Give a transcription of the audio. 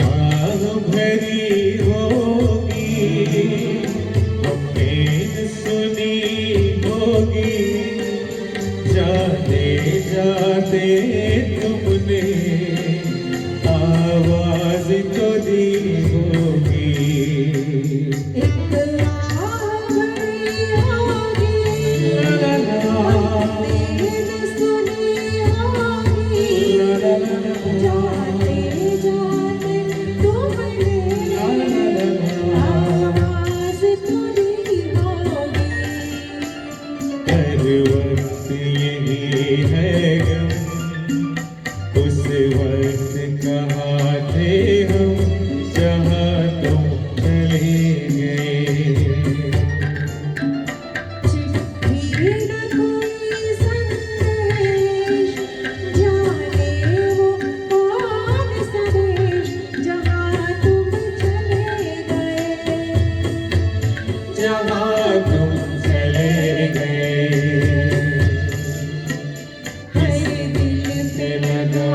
आह भरी होगी, हमने न सुनी होगी, जाते जाते तुमने आवाज तो दी होगी। एक आह भरी होगी, हमने न सुनी होगी, जाते जाते तुमने आवाज तो दी होगी। हर वक्त यही है गम, उस वक्त कहाँ थे हम, जहाँ तुम चले गए। चिट्ठी न कोई संदेश, जाने वो कौन सा देश, जहाँ तुम चले गए। जहाँ तुम चले गए। हर दिल पे लगा